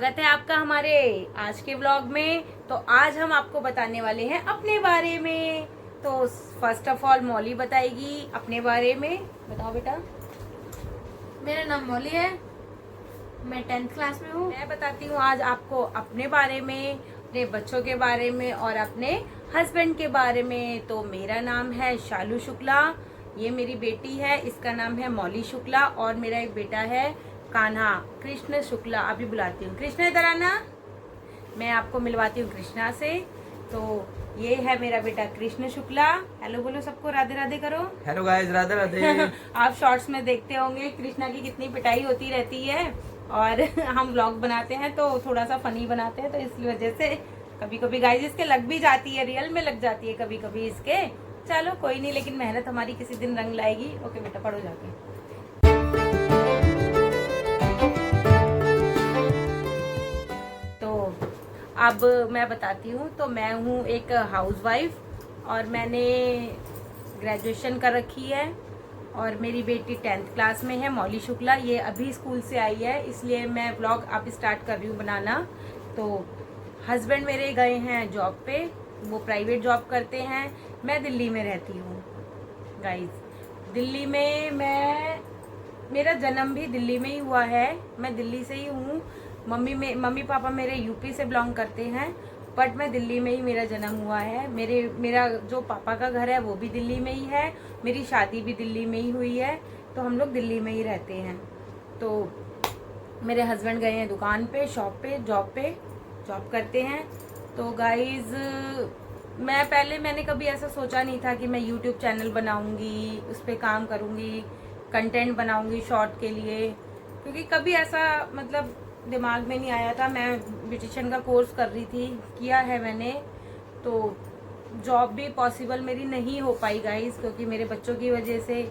स्वागत है आपका हमारे आज के व्लॉग में। तो आज हम आपको बताने वाले हैं अपने बारे में। तो फर्स्ट ऑफ ऑल मौली बताएगी अपने बारे में। बताओ बेटा। मेरा नाम मौली है, मैं 10th क्लास में हूँ। मैं बताती हूँ आज आपको अपने बारे में, अपने बच्चों के बारे में और अपने हस्बैंड के बारे में। तो मेरा नाम है शालू शुक्ला, ये मेरी बेटी है, इसका नाम है मौली शुक्ला, और मेरा एक बेटा है कान्हा कृष्ण शुक्ला। अभी बुलाती हूँ, कृष्ण इधर आना, मैं आपको मिलवाती हूँ कृष्णा से। तो ये है मेरा बेटा कृष्ण शुक्ला। हेलो बोलो सबको, राधे राधे करो। Hello guys, Radhe Radhe. आप शॉर्ट्स में देखते होंगे कृष्णा की कितनी पिटाई होती रहती है, और हम व्लॉग बनाते हैं तो थोड़ा सा फनी बनाते हैं, तो इस वजह से कभी कभी गाइस इसके लग भी जाती है, रियल में लग जाती है कभी कभी इसके। चलो कोई नहीं, लेकिन मेहनत हमारी किसी दिन रंग लाएगी। ओके बेटा पढ़ो जाके। तो अब मैं बताती हूँ। तो मैं हूँ एक हाउसवाइफ और मैंने ग्रेजुएशन कर रखी है, और मेरी बेटी 10th क्लास में है मौली शुक्ला। ये अभी स्कूल से आई है, इसलिए मैं व्लॉग अब स्टार्ट कर रही हूँ बनाना। तो हस्बैंड मेरे गए हैं जॉब पे, वो प्राइवेट जॉब करते हैं। मैं दिल्ली में रहती हूँ गाइज। दिल्ली में मेरा जन्म भी दिल्ली में ही हुआ है, मैं दिल्ली से ही हूँ। मम्मी पापा मेरे यूपी से बिलोंग करते हैं, बट मैं दिल्ली में ही मेरा जन्म हुआ है। मेरा जो पापा का घर है वो भी दिल्ली में ही है, मेरी शादी भी दिल्ली में ही हुई है, तो हम लोग दिल्ली में ही रहते हैं। तो मेरे हस्बैंड गए हैं दुकान पे, शॉप पे, जॉब करते हैं। तो गाइज मैंने कभी ऐसा सोचा नहीं था कि मैं यूट्यूब चैनल बनाऊंगी, उस पर काम करूंगी, कंटेंट बनाऊंगी शॉर्ट के लिए, क्योंकि कभी ऐसा मतलब दिमाग में नहीं आया था। मैं ब्यूटिशियन का कोर्स कर रही थी, किया है मैंने, तो जॉब भी पॉसिबल मेरी नहीं हो पाई गाइस, क्योंकि मेरे बच्चों की वजह से,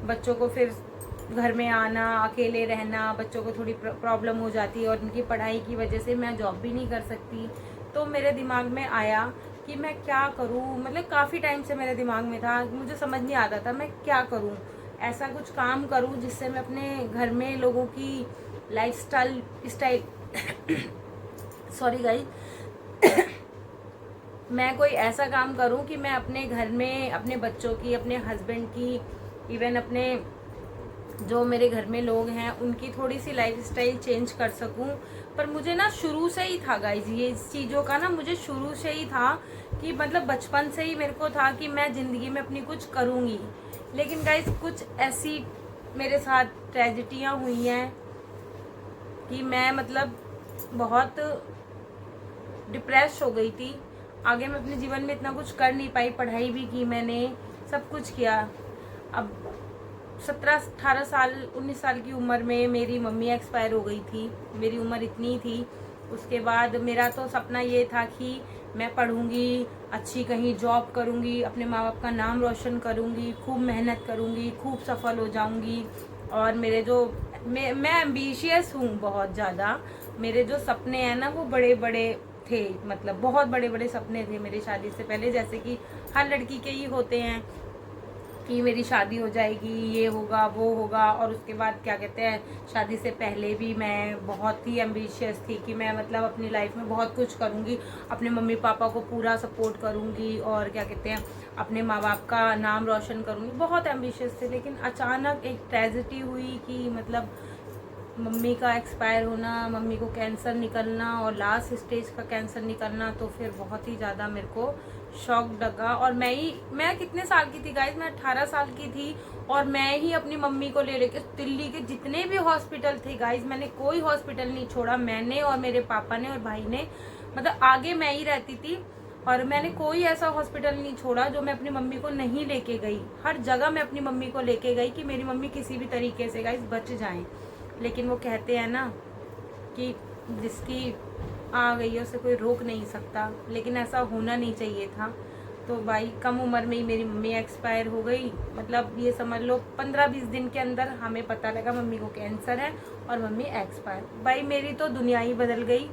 बच्चों को फिर घर में आना, अकेले रहना, बच्चों को थोड़ी प्रॉब्लम हो जाती है, और उनकी पढ़ाई की वजह से मैं जॉब भी नहीं कर सकती। तो मेरे दिमाग में आया कि मैं क्या करूं, मतलब काफ़ी टाइम से मेरे दिमाग में था, मुझे समझ नहीं आता था मैं क्या करूं। ऐसा कुछ काम करूं जिससे मैं अपने घर में लोगों की लाइफस्टाइल सॉरी गाइस मैं कोई ऐसा काम करूं कि मैं अपने घर में अपने बच्चों की, अपने हस्बैंड की, इवन अपने जो मेरे घर में लोग हैं उनकी थोड़ी सी लाइफस्टाइल चेंज कर सकूं। पर मुझे ना शुरू से ही था गाइज, ये चीज़ों का ना मुझे शुरू से ही था कि मतलब बचपन से ही मेरे को था कि मैं ज़िंदगी में अपनी कुछ करूँगी। लेकिन गाइज कुछ ऐसी मेरे साथ ट्रेजिडियाँ हुई हैं कि मैं मतलब बहुत डिप्रेस हो गई थी। आगे मैं अपने जीवन में इतना कुछ कर नहीं पाई, पढ़ाई भी की मैंने, सब कुछ किया। अब 17-18 साल 19 साल की उम्र में मेरी मम्मी एक्सपायर हो गई थी, मेरी उम्र इतनी थी। उसके बाद मेरा तो सपना ये था कि मैं पढ़ूंगी, अच्छी कहीं जॉब करूंगी, अपने माँ बाप का नाम रोशन करूंगी, खूब मेहनत करूंगी, खूब सफल हो जाऊंगी। और मेरे जो मैं एम्बिशियस हूँ बहुत ज़्यादा, मेरे जो सपने हैं ना वो बड़े बड़े थे, मतलब बहुत बड़े बड़े सपने थे मेरे शादी से पहले, जैसे कि हर लड़की के ही होते हैं कि मेरी शादी हो जाएगी, ये होगा वो होगा। और उसके बाद क्या कहते हैं, शादी से पहले भी मैं बहुत ही एम्बिशियस थी कि मैं मतलब अपनी लाइफ में बहुत कुछ करूँगी, अपने मम्मी पापा को पूरा सपोर्ट करूँगी, और क्या कहते हैं अपने माँ बाप का नाम रोशन करूँगी, बहुत एम्बिशियस थे। लेकिन अचानक एक ट्रेजिडी हुई कि मतलब मम्मी का एक्सपायर होना, मम्मी को कैंसर निकलना, और लास्ट स्टेज का कैंसर निकलना, तो फिर बहुत ही ज़्यादा मेरे को शॉक लगा। और मैं कितने साल की थी गाइस, मैं 18 साल की थी, और मैं ही अपनी मम्मी को ले लेके दिल्ली के जितने भी हॉस्पिटल थे गाइस, मैंने कोई हॉस्पिटल नहीं छोड़ा, मैंने और मेरे पापा ने और भाई ने, मतलब आगे मैं ही रहती थी, और मैंने कोई ऐसा हॉस्पिटल नहीं छोड़ा जो मैं अपनी मम्मी को नहीं लेके गई। हर जगह मैं अपनी मम्मी को लेके गई कि मेरी मम्मी किसी भी तरीके से गाइस बच जाएं। लेकिन वो कहते हैं ना कि जिसकी आ गई है उसे कोई रोक नहीं सकता, लेकिन ऐसा होना नहीं चाहिए था। तो भाई कम उम्र में ही मेरी मम्मी एक्सपायर हो गई, मतलब ये समझ लो 15-20 दिन के अंदर हमें पता लगा मम्मी को कैंसर है और मम्मी एक्सपायर। भाई मेरी तो दुनिया ही बदल गई,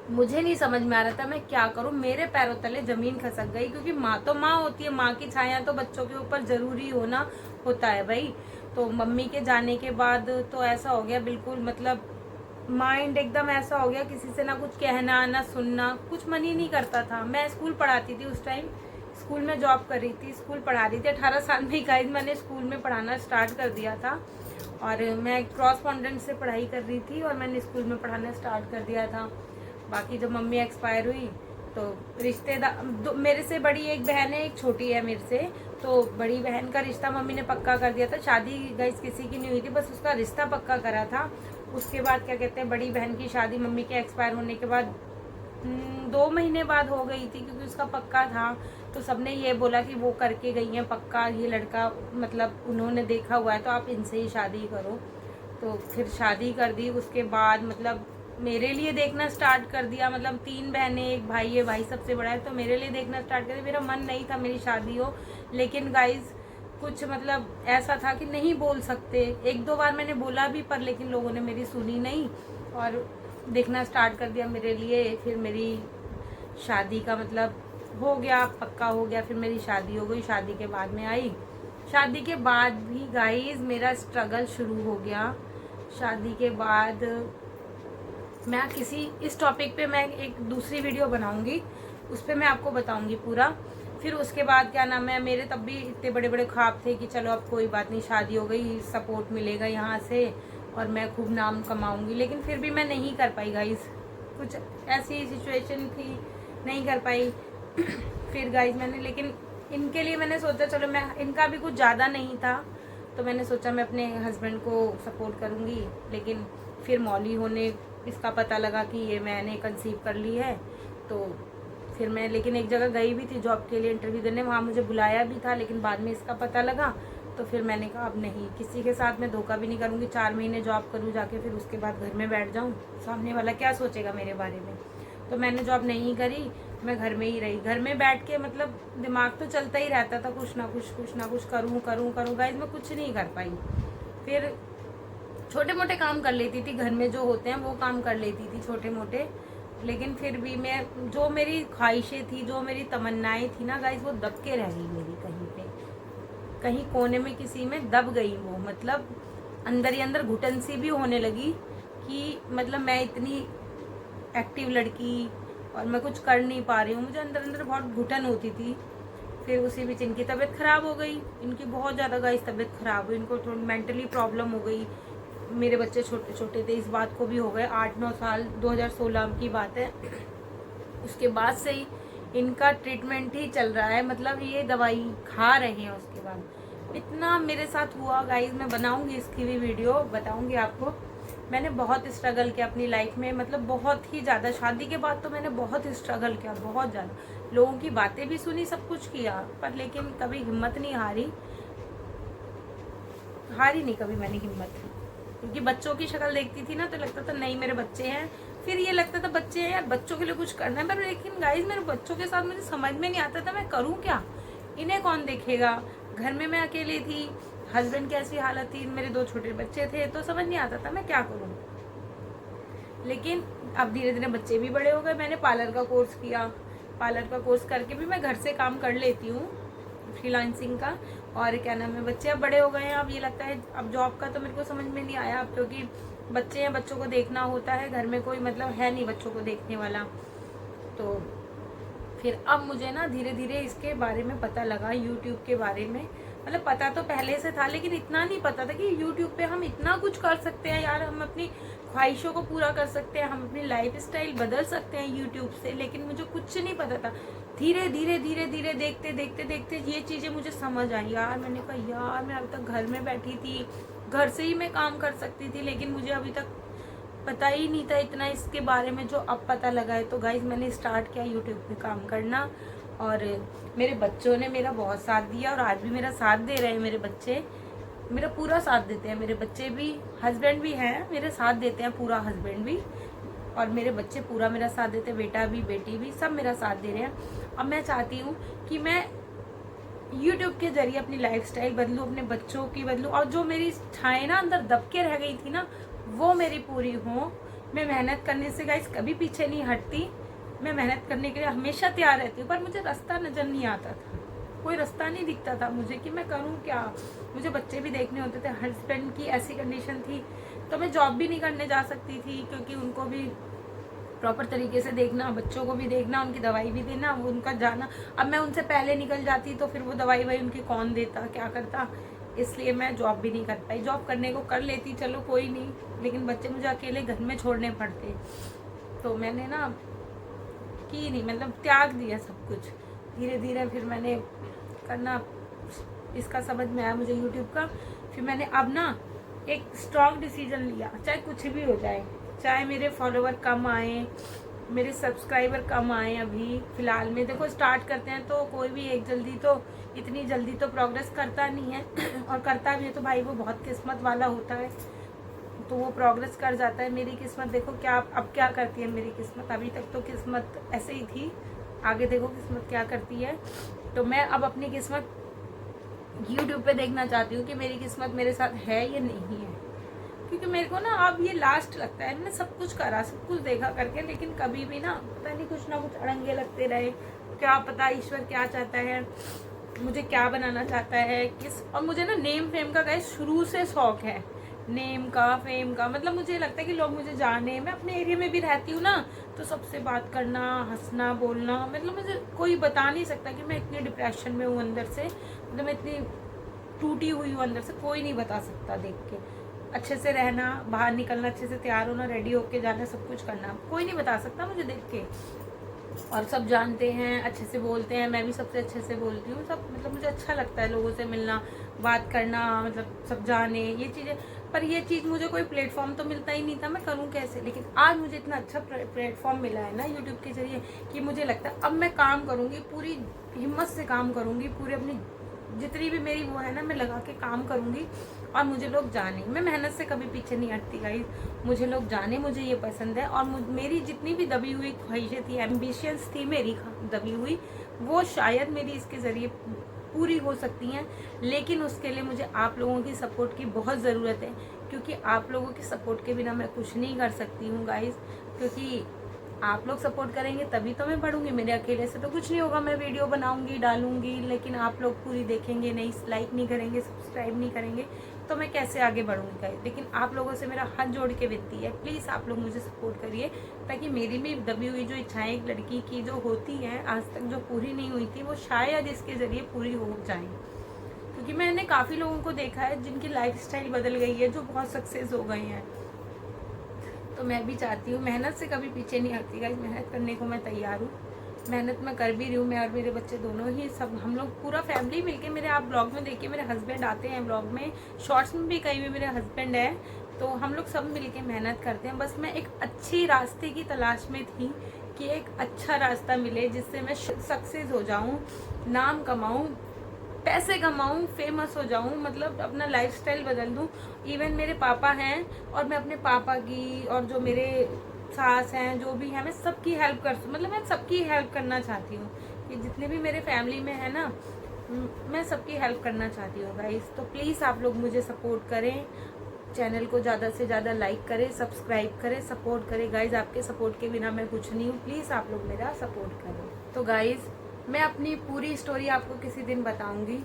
मुझे नहीं समझ में आ रहा था मैं क्या करूं, मेरे पैरों तले जमीन खसक गई, क्योंकि माँ तो माँ होती है, माँ की छाया तो बच्चों के ऊपर जरूरी होता है भाई। तो मम्मी के जाने के बाद तो ऐसा हो गया बिल्कुल, मतलब माइंड एकदम ऐसा हो गया, किसी से ना कुछ कहना ना सुनना, कुछ मन ही नहीं करता था। मैं स्कूल पढ़ाती थी उस टाइम, स्कूल में जॉब कर रही थी, स्कूल पढ़ा रही थी। 18 साल में ही गाइस मैंने स्कूल में पढ़ाना स्टार्ट कर दिया था। और मैं क्रॉसपॉन्डेंट से पढ़ाई कर रही थी और मैंने स्कूल में पढ़ाना स्टार्ट कर दिया था। बाकी जब मम्मी एक्सपायर हुई तो रिश्तेदार, मेरे से बड़ी एक बहन है, एक छोटी है मेरे से, तो बड़ी बहन का रिश्ता मम्मी ने पक्का कर दिया था। शादी गाइस किसी की नहीं हुई थी, बस उसका रिश्ता पक्का करा था। उसके बाद क्या कहते हैं, बड़ी बहन की शादी मम्मी के एक्सपायर होने के बाद 2 महीने बाद हो गई थी, क्योंकि उसका पक्का था। तो सबने ये बोला कि वो करके गई हैं पक्का, ये लड़का मतलब उन्होंने देखा हुआ है तो आप इनसे ही शादी करो। तो फिर शादी कर दी। उसके बाद मतलब मेरे लिए देखना स्टार्ट कर दिया, मतलब 3 बहनें, एक भाई है, भाई सबसे बड़ा है, तो मेरे लिए देखना स्टार्ट कर दिया। मेरा मन नहीं था मेरी शादी हो, लेकिन गाइज कुछ मतलब ऐसा था कि नहीं बोल सकते। 1-2 बार मैंने बोला भी, पर लेकिन लोगों ने मेरी सुनी नहीं और देखना स्टार्ट कर दिया मेरे लिए। फिर मेरी शादी का मतलब हो गया, पक्का हो गया। फिर मेरी शादी हो गई, शादी के बाद में आई। शादी के बाद भी गाइज मेरा स्ट्रगल शुरू हो गया। शादी के बाद मैं इस टॉपिक पे मैं एक दूसरी वीडियो बनाऊंगी, उस पर मैं आपको बताऊंगी पूरा। फिर उसके बाद क्या नाम है, मेरे तब भी इतने बड़े बड़े ख्वाब थे कि चलो अब कोई बात नहीं, शादी हो गई, सपोर्ट मिलेगा यहाँ से और मैं खूब नाम कमाऊंगी। लेकिन फिर भी मैं नहीं कर पाई गाइज, कुछ ऐसी सिचुएशन थी, नहीं कर पाई। फिर गाइज मैंने, लेकिन इनके लिए मैंने सोचा चलो, मैं इनका भी कुछ ज़्यादा नहीं था तो मैंने सोचा मैं अपने हस्बैंड को सपोर्ट करूँगी। लेकिन फिर मौली होने इसका पता लगा कि ये मैंने कंसीव कर ली है। तो फिर मैं लेकिन एक जगह गई भी थी जॉब के लिए इंटरव्यू देने, वहाँ मुझे बुलाया भी था, लेकिन बाद में इसका पता लगा। तो फिर मैंने कहा अब नहीं, किसी के साथ मैं धोखा भी नहीं करूँगी। 4 महीने जॉब करूँ जाके, फिर उसके बाद घर में बैठ जाऊँ, सामने वाला क्या सोचेगा मेरे बारे में। तो मैंने जॉब नहीं करी, मैं घर में ही रही। घर में बैठ के मतलब दिमाग तो चलता ही रहता था, कुछ ना कुछ करूँ गाइस, मैं कुछ नहीं कर पाई। फिर छोटे मोटे काम कर लेती थी, घर में जो होते हैं वो काम कर लेती थी छोटे मोटे। लेकिन फिर भी मैं, जो मेरी ख्वाहिशें थी, जो मेरी तमन्नाएं थी ना गाइस, वो दब के रह गई मेरी, कहीं पे कहीं कोने में किसी में दब गई वो। मतलब अंदर ही अंदर घुटन सी भी होने लगी कि मतलब मैं इतनी एक्टिव लड़की और मैं कुछ कर नहीं पा रही हूँ, मुझे अंदर अंदर बहुत घुटन होती थी। फिर उसी बीच इनकी तबीयत ख़राब हो गई, इनकी बहुत ज़्यादा गाइस तबीयत ख़राब हुई, इनको थोड़ी मेंटली प्रॉब्लम हो गई। मेरे बच्चे छोटे छोटे थे, इस बात को भी हो गए 8-9 साल, 2016 की बात है। उसके बाद से ही इनका ट्रीटमेंट ही चल रहा है, मतलब ये दवाई खा रहे हैं। उसके बाद इतना मेरे साथ हुआ गाइस, मैं बनाऊंगी इसकी भी वीडियो, बताऊंगी आपको। मैंने बहुत स्ट्रगल किया अपनी लाइफ में, मतलब बहुत ही ज़्यादा। शादी के बाद तो मैंने बहुत स्ट्रगल किया, बहुत ज़्यादा। लोगों की बातें भी सुनी, सब कुछ किया, पर लेकिन कभी हिम्मत नहीं हारी नहीं कभी मैंने हिम्मत, क्योंकि बच्चों की शक्ल देखती थी ना तो लगता था नहीं मेरे बच्चे हैं। फिर ये लगता था बच्चे हैं यार, बच्चों के लिए कुछ करना है, पर लेकिन गाइस मेरे बच्चों के साथ मुझे समझ में नहीं आता था मैं करूँ क्या, इन्हें कौन देखेगा। घर में मैं अकेली थी, हस्बैंड की ऐसी हालत थी, मेरे 2 छोटे बच्चे थे, तो समझ नहीं आता था मैं क्या करूँ। लेकिन अब धीरे धीरे बच्चे भी बड़े हो गए, मैंने पार्लर का कोर्स किया, पार्लर का कोर्स करके भी मैं घर से काम कर लेती हूँ, फ्रीलांसिंग का। और क्या नाम है, बच्चे अब बड़े हो गए हैं, अब ये लगता है अब जॉब का तो मेरे को समझ में नहीं आया अब, क्योंकि बच्चे हैं, बच्चों को देखना होता है, घर में कोई मतलब है नहीं बच्चों को देखने वाला। तो फिर अब मुझे ना धीरे धीरे इसके बारे में पता लगा, यूट्यूब के बारे में। मतलब पता तो पहले से था, लेकिन इतना नहीं पता था कि यूट्यूब पे हम इतना कुछ कर सकते हैं यार, हम अपनी ख्वाहिशों को पूरा कर सकते हैं, हम अपनी लाइफ स्टाइल बदल सकते हैं यूट्यूब से। लेकिन मुझे कुछ नहीं पता था। धीरे धीरे देखते देखते ये चीज़ें मुझे समझ आई यार। मैंने कहा यार मैं अभी तक घर में बैठी थी, घर से ही मैं काम कर सकती थी, लेकिन मुझे अभी तक पता ही नहीं था इतना इसके बारे में, जो अब पता लगा है। तो गाइज मैंने स्टार्ट किया यूट्यूब पे काम करना, और मेरे बच्चों ने मेरा बहुत साथ दिया, और आज भी मेरा साथ दे रहे हैं मेरे बच्चे, मेरा पूरा साथ देते हैं। मेरे बच्चे भी, हस्बैंड भी हैं मेरे साथ देते हैं पूरा, हस्बैंड भी और मेरे बच्चे पूरा मेरा साथ देते हैं, बेटा भी बेटी भी सब मेरा साथ दे रहे हैं। अब मैं चाहती हूँ कि मैं यूट्यूब के जरिए अपनी लाइफस्टाइल बदलूँ, अपने बच्चों की बदलूँ, और जो मेरी इच्छाएं ना अंदर दब के रह गई थी ना, वो मेरी पूरी हो। मैं मेहनत करने से गाइस कभी पीछे नहीं हटती, मैं मेहनत करने के लिए हमेशा तैयार रहती हूँ, पर मुझे रास्ता नज़र नहीं आता था, कोई रास्ता नहीं दिखता था मुझे कि मैं करूँ क्या। मुझे बच्चे भी देखने होते थे, हस्बैंड की ऐसी कंडीशन थी तो मैं जॉब भी नहीं करने जा सकती थी, क्योंकि उनको भी प्रॉपर तरीके से देखना, बच्चों को भी देखना, उनकी दवाई भी देना, वो उनका जाना। अब मैं उनसे पहले निकल जाती तो फिर वो दवाई वाई उनकी कौन देता, क्या करता, इसलिए मैं जॉब भी नहीं कर पाई। जॉब करने को कर लेती, चलो कोई नहीं, लेकिन बच्चे मुझे अकेले घर में छोड़ने पड़ते, तो मैंने ना की नहीं, मतलब त्याग दिया सब कुछ। धीरे धीरे फिर मैंने करना, इसका समझ में आया मुझे यूट्यूब का, फिर मैंने अब ना एक स्ट्रॉन्ग डिसीजन लिया, चाहे कुछ भी हो जाए, चाहे मेरे फॉलोवर कम आए, मेरे सब्सक्राइबर कम आए। अभी फ़िलहाल में देखो, स्टार्ट करते हैं तो कोई भी इतनी जल्दी तो प्रोग्रेस करता नहीं है और करता भी है तो भाई वो बहुत किस्मत वाला होता है, तो वो प्रोग्रेस कर जाता है। मेरी किस्मत देखो अब क्या करती है मेरी किस्मत। अभी तक तो किस्मत ऐसे ही थी, आगे देखो किस्मत क्या करती है। तो मैं अब अपनी किस्मत YouTube पे देखना चाहती हूँ कि मेरी किस्मत मेरे साथ है या नहीं है, क्योंकि मेरे को ना अब ये लास्ट लगता है। मैंने सब कुछ करा, सब कुछ देखा करके, लेकिन कभी भी ना पता नहीं कुछ ना कुछ अड़ंगे लगते रहे। क्या पता ईश्वर क्या चाहता है, मुझे क्या बनाना चाहता है, और मुझे ना नेम फेम का गाइस शुरू से शौक है, नेम का, फेम का। मतलब मुझे लगता है कि लोग मुझे जाने, मैं अपने एरिया में भी रहती हूँ ना, तो सबसे बात करना, हंसना, बोलना, मतलब मुझे कोई बता नहीं सकता कि मैं इतनी डिप्रेशन में हूँ अंदर से, मतलब मैं इतनी टूटी हुई हूँ अंदर से, कोई नहीं बता सकता। देख के अच्छे से रहना, बाहर निकलना, अच्छे से तैयार होना, रेडी होके जाना, सब कुछ करना, कोई नहीं बता सकता मुझे देख के। और सब जानते हैं, अच्छे से बोलते हैं, मैं भी सबसे अच्छे से बोलती हूँ, सब मतलब मुझे अच्छा लगता है लोगों से मिलना, बात करना, मतलब सब जाने ये चीज़ें। पर ये चीज़ मुझे कोई प्लेटफॉर्म तो मिलता ही नहीं था, मैं करूँ कैसे। लेकिन आज मुझे इतना अच्छा प्लेटफॉर्म मिला है ना यूट्यूब के जरिए, कि मुझे लगता है अब मैं काम करूँगी, पूरी हिम्मत से काम करूँगी, पूरी अपनी जितनी भी मेरी वो है ना, मैं लगा के काम करूँगी और मुझे लोग जाने। मैं मेहनत से कभी पीछे नहीं हटती गाइस, मुझे लोग जाने, मुझे ये पसंद है। और मेरी जितनी भी दबी हुई ख्वाहिशें थी, एम्बिशंस थी मेरी दबी हुई, वो शायद मेरी इसके ज़रिए पूरी हो सकती हैं। लेकिन उसके लिए मुझे आप लोगों की सपोर्ट की बहुत ज़रूरत है, क्योंकि आप लोगों की सपोर्ट के बिना मैं कुछ नहीं कर सकती हूँ गाइस। क्योंकि आप लोग सपोर्ट करेंगे तभी तो मैं बढ़ूंगी, मेरे अकेले से तो कुछ नहीं होगा। मैं वीडियो बनाऊंगी, डालूंगी, लेकिन आप लोग पूरी देखेंगे नहीं, लाइक नहीं करेंगे, सब्सक्राइब नहीं करेंगे, तो मैं कैसे आगे बढ़ूंगी गाइस। लेकिन आप लोगों से मेरा हाथ जोड़ के विनती है, प्लीज़ आप लोग मुझे सपोर्ट करिए, ताकि मेरी भी दबी हुई जो इच्छाएं एक लड़की की जो होती हैं आज तक जो पूरी नहीं हुई थी, वो शायद इसके ज़रिए पूरी हो जाएँ। क्योंकि मैंने काफ़ी लोगों को देखा है जिनकी लाइफस्टाइल बदल गई है, जो बहुत सक्सेस हो गए हैं। तो मैं भी चाहती हूँ, मेहनत से कभी पीछे नहीं हटती गाइस, मेहनत करने को मैं तैयार हूँ, मेहनत मैं कर भी रही हूँ। मैं और मेरे बच्चे दोनों ही, सब हम लोग पूरा फैमिली मिलके, मेरे आप ब्लॉग में देखिए मेरे हस्बैंड आते हैं ब्लॉग में, शॉर्ट्स में भी कहीं भी मेरे हस्बैंड है, तो हम लोग सब मिलके मेहनत करते हैं। बस मैं एक अच्छी रास्ते की तलाश में थी कि एक अच्छा रास्ता मिले जिससे मैं सक्सेस हो जाऊँ, नाम कमाऊँ, पैसे कमाऊँ, फेमस हो जाऊँ, मतलब अपना लाइफस्टाइल बदल दूँ। इवन मेरे पापा हैं और मैं अपने पापा की, और जो मेरे सास हैं, जो भी हैं, मैं सबकी हेल्प कर सकूँ, मतलब मैं सबकी हेल्प करना चाहती हूँ कि जितने भी मेरे फैमिली में है ना, मैं सबकी हेल्प करना चाहती हूँ गाइस। तो प्लीज़ आप लोग मुझे सपोर्ट करें, चैनल को ज़्यादा से ज़्यादा लाइक करें, सब्सक्राइब करें, सपोर्ट करें गाइस। आपके सपोर्ट के बिना मैं कुछ नहीं हूँ, प्लीज़ आप लोग मेरा सपोर्ट करें। तो गाइस मैं अपनी पूरी स्टोरी आपको किसी दिन बताऊंगी,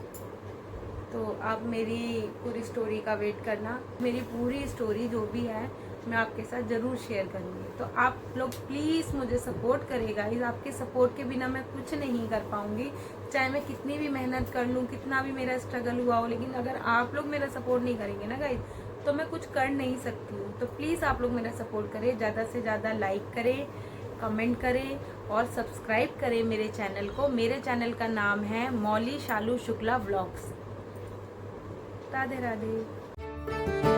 तो आप मेरी पूरी स्टोरी का वेट करना। मेरी पूरी स्टोरी जो भी है मैं आपके साथ ज़रूर शेयर करूंगी। तो आप लोग प्लीज़ मुझे सपोर्ट करें गाइस, आपके सपोर्ट के बिना मैं कुछ नहीं कर पाऊंगी, चाहे मैं कितनी भी मेहनत कर लूँ, कितना भी मेरा स्ट्रगल हुआ हो, लेकिन अगर आप लोग मेरा सपोर्ट नहीं करेंगे ना गाइस, तो मैं कुछ कर नहीं सकती हूँ। तो प्लीज़ आप लोग मेरा सपोर्ट करें, ज़्यादा से ज़्यादा लाइक करें, कमेंट करें और सब्सक्राइब करें मेरे चैनल को। मेरे चैनल का नाम है मौली शालू शुक्ला व्लॉग्स। राधे राधे।